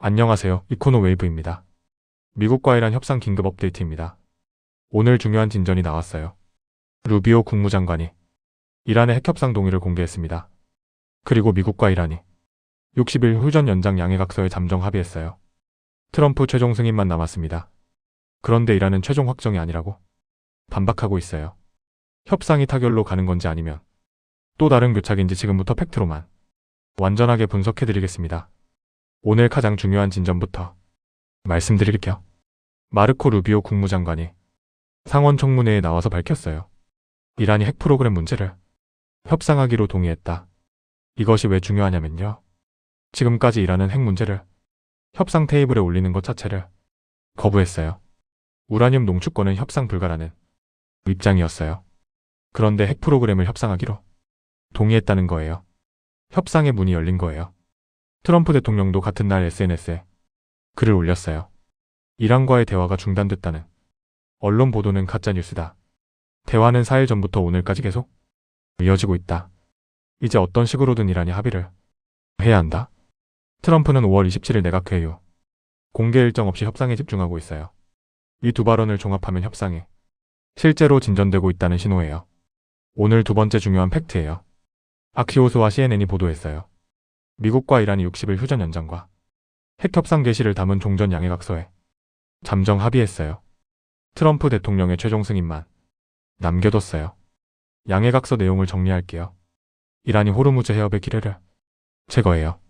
안녕하세요. 이코노 웨이브입니다. 미국과 이란 협상 긴급 업데이트입니다. 오늘 중요한 진전이 나왔어요. 루비오 국무장관이 이란의 핵협상 동의를 공개했습니다. 그리고 미국과 이란이 60일 휴전 연장 양해각서에 잠정 합의했어요. 트럼프 최종 승인만 남았습니다. 그런데 이란은 최종 확정이 아니라고 반박하고 있어요. 협상이 타결로 가는 건지 아니면 또 다른 교착인지 지금부터 팩트로만 완전하게 분석해드리겠습니다. 오늘 가장 중요한 진전부터 말씀드릴게요. 마르코 루비오 국무장관이 상원 청문회에 나와서 밝혔어요. 이란이 핵 프로그램 문제를 협상하기로 동의했다. 이것이 왜 중요하냐면요. 지금까지 이란은 핵 문제를 협상 테이블에 올리는 것 자체를 거부했어요. 우라늄 농축권은 협상 불가라는 입장이었어요. 그런데 핵 프로그램을 협상하기로 동의했다는 거예요. 협상의 문이 열린 거예요. 트럼프 대통령도 같은 날 SNS에 글을 올렸어요. 이란과의 대화가 중단됐다는 언론 보도는 가짜뉴스다. 대화는 4일 전부터 오늘까지 계속 이어지고 있다. 이제 어떤 식으로든 이란이 합의를 해야 한다. 트럼프는 5월 27일 내각회의 후 공개 일정 없이 협상에 집중하고 있어요. 이 두 발언을 종합하면 협상이 실제로 진전되고 있다는 신호예요. 오늘 두 번째 중요한 팩트예요. 아키오스와 CNN이 보도했어요. 미국과 이란이 60일 휴전 연장과 핵협상 개시를 담은 종전 양해각서에 잠정 합의했어요. 트럼프 대통령의 최종 승인만 남겨뒀어요. 양해각서 내용을 정리할게요. 이란이 호르무즈 해협의 기뢰를 제거해요.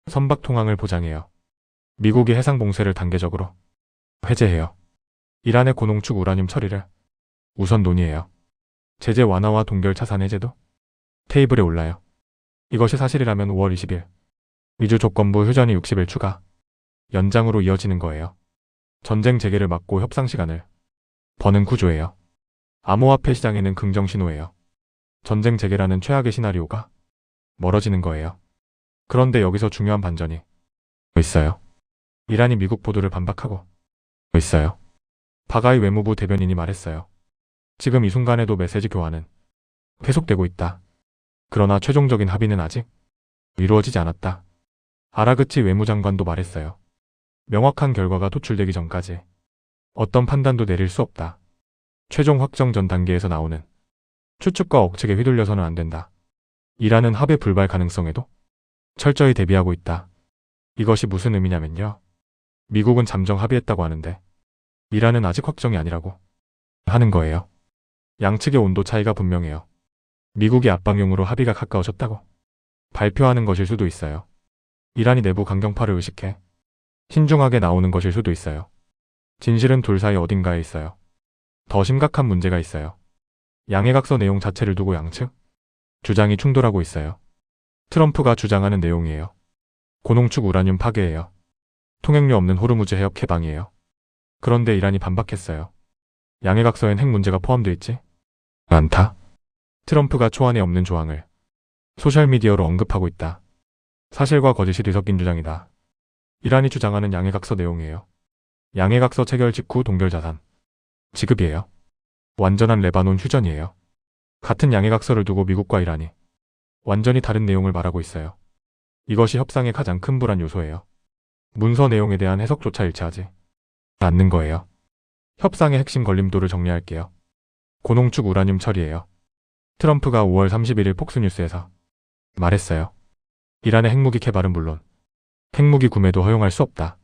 선박 통항을 보장해요. 미국이 해상 봉쇄를 단계적으로 해제해요. 이란의 고농축 우라늄 처리를 우선 논의해요. 제재 완화와 동결 차산 해제도 테이블에 올라요. 이것이 사실이라면 5월 20일 위주 조건부 휴전이 60일 추가 연장으로 이어지는 거예요. 전쟁 재개를 막고 협상 시간을 버는 구조예요. 암호화폐 시장에는 긍정 신호예요. 전쟁 재개라는 최악의 시나리오가 멀어지는 거예요. 그런데 여기서 중요한 반전이 있어요. 이란이 미국 보도를 반박하고 있어요. 바가이 외무부 대변인이 말했어요. 지금 이 순간에도 메시지 교환은 계속되고 있다. 그러나 최종적인 합의는 아직 이루어지지 않았다. 아라그치 외무장관도 말했어요. 명확한 결과가 도출되기 전까지 어떤 판단도 내릴 수 없다. 최종 확정 전 단계에서 나오는 추측과 억측에 휘둘려서는 안 된다. 이란은 합의 불발 가능성에도 철저히 대비하고 있다. 이것이 무슨 의미냐면요. 미국은 잠정 합의했다고 하는데 이란은 아직 확정이 아니라고 하는 거예요. 양측의 온도 차이가 분명해요. 미국이 압박용으로 합의가 가까워졌다고 발표하는 것일 수도 있어요. 이란이 내부 강경파를 의식해 신중하게 나오는 것일 수도 있어요. 진실은 둘 사이 어딘가에 있어요. 더 심각한 문제가 있어요. 양해각서 내용 자체를 두고 양측 주장이 충돌하고 있어요. 트럼프가 주장하는 내용이에요. 고농축 우라늄 파괴예요. 통행료 없는 호르무즈 해협 개방이에요. 그런데 이란이 반박했어요. 양해각서엔 핵 문제가 포함되어 있지 않다. 트럼프가 초안에 없는 조항을 소셜미디어로 언급하고 있다. 사실과 거짓이 뒤섞인 주장이다. 이란이 주장하는 양해각서 내용이에요. 양해각서 체결 직후 동결자산 지급이에요. 완전한 레바논 휴전이에요. 같은 양해각서를 두고 미국과 이란이 완전히 다른 내용을 말하고 있어요. 이것이 협상의 가장 큰 불안 요소예요. 문서 내용에 대한 해석조차 일치하지 않는 거예요. 협상의 핵심 걸림돌을 정리할게요. 고농축 우라늄 처리예요. 트럼프가 5월 31일 폭스뉴스에서 말했어요. 이란의 핵무기 개발은 물론 핵무기 구매도 허용할 수 없다.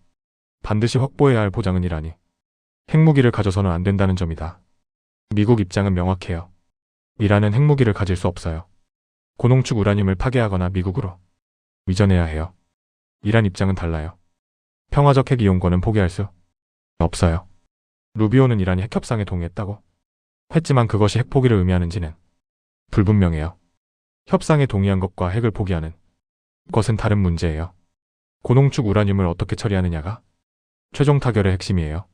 반드시 확보해야 할 보장은 이란이 핵무기를 가져서는 안 된다는 점이다. 미국 입장은 명확해요. 이란은 핵무기를 가질 수 없어요. 고농축 우라늄을 파괴하거나 미국으로 위전해야 해요. 이란 입장은 달라요. 평화적 핵 이용권은 포기할 수 없어요. 루비오는 이란이 핵협상에 동의했다고 했지만 그것이 핵 포기를 의미하는지는 불분명해요. 협상에 동의한 것과 핵을 포기하는 것은 다른 문제예요. 고농축 우라늄을 어떻게 처리하느냐가 최종 타결의 핵심이에요.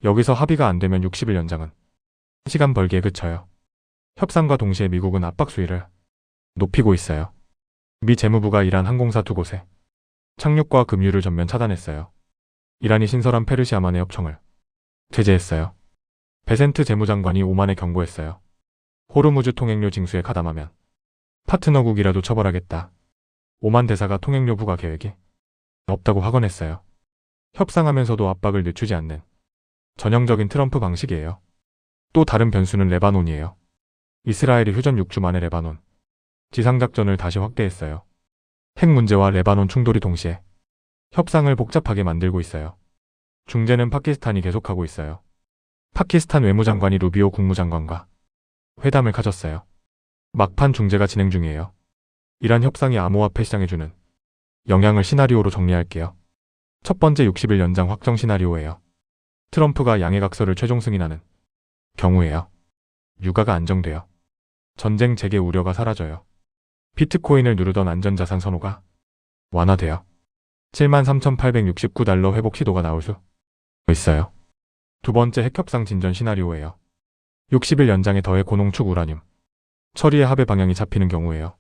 여기서 합의가 안 되면 60일 연장은 시간 벌기에 그쳐요. 협상과 동시에 미국은 압박 수위를 높이고 있어요. 미 재무부가 이란 항공사 두 곳에 착륙과 급유를 전면 차단했어요. 이란이 신설한 페르시아만의 협청을 제재했어요. 베센트 재무장관이 오만에 경고했어요. 호르무즈 통행료 징수에 가담하면 파트너국이라도 처벌하겠다. 오만 대사가 통행료 부과 계획이 없다고 확언했어요. 협상하면서도 압박을 늦추지 않는 전형적인 트럼프 방식이에요. 또 다른 변수는 레바논이에요. 이스라엘이 휴전 6주 만에 레바논 지상작전을 다시 확대했어요. 핵 문제와 레바논 충돌이 동시에 협상을 복잡하게 만들고 있어요. 중재는 파키스탄이 계속하고 있어요. 파키스탄 외무장관이 루비오 국무장관과 회담을 가졌어요. 막판 중재가 진행 중이에요. 이란 협상이 암호화폐 시장에 주는 영향을 시나리오로 정리할게요. 첫 번째 60일 연장 확정 시나리오예요. 트럼프가 양해각서를 최종 승인하는 경우예요. 유가가 안정돼요. 전쟁 재개 우려가 사라져요. 비트코인을 누르던 안전자산 선호가 완화돼요. 73,869달러 회복 시도가 나올 수 있어요. 두 번째 핵협상 진전 시나리오예요. 60일 연장에 더해 고농축 우라늄 처리의 합의 방향이 잡히는 경우예요.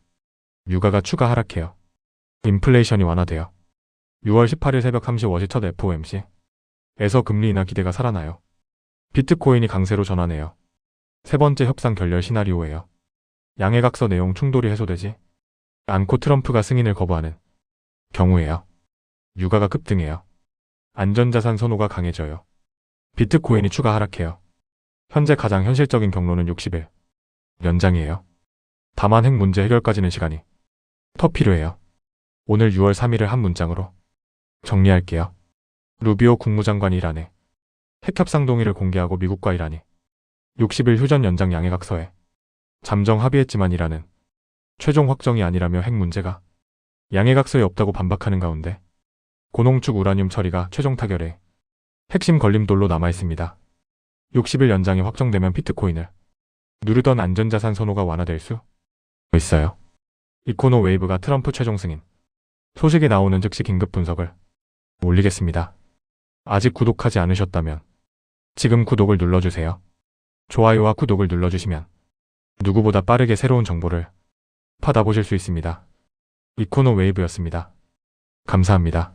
유가가 추가 하락해요. 인플레이션이 완화돼요. 6월 18일 새벽 3시 워시 첫 FOMC에서 금리 인하 기대가 살아나요. 비트코인이 강세로 전환해요. 세 번째 협상 결렬 시나리오예요. 양해각서 내용 충돌이 해소되지 않고 트럼프가 승인을 거부하는 경우예요. 유가가 급등해요. 안전자산 선호가 강해져요. 비트코인이 추가 하락해요. 현재 가장 현실적인 경로는 60일 연장이에요. 다만 핵 문제 해결까지는 시간이 더 필요해요. 오늘 6월 3일을 한 문장으로 정리할게요. 루비오 국무장관이 이란에 핵협상 동의를 공개하고 미국과 이란이 60일 휴전 연장 양해각서에 잠정 합의했지만 이란은 최종 확정이 아니라며 핵 문제가 양해각서에 없다고 반박하는 가운데 고농축 우라늄 처리가 최종 타결의 핵심 걸림돌로 남아있습니다. 60일 연장이 확정되면 비트코인을 누르던 안전자산 선호가 완화될 수 있어요. 이코노 웨이브가 트럼프 최종 승인 소식이 나오는 즉시 긴급 분석을 올리겠습니다. 아직 구독하지 않으셨다면 지금 구독을 눌러주세요. 좋아요와 구독을 눌러주시면 누구보다 빠르게 새로운 정보를 받아보실 수 있습니다. 이코노 웨이브였습니다. 감사합니다.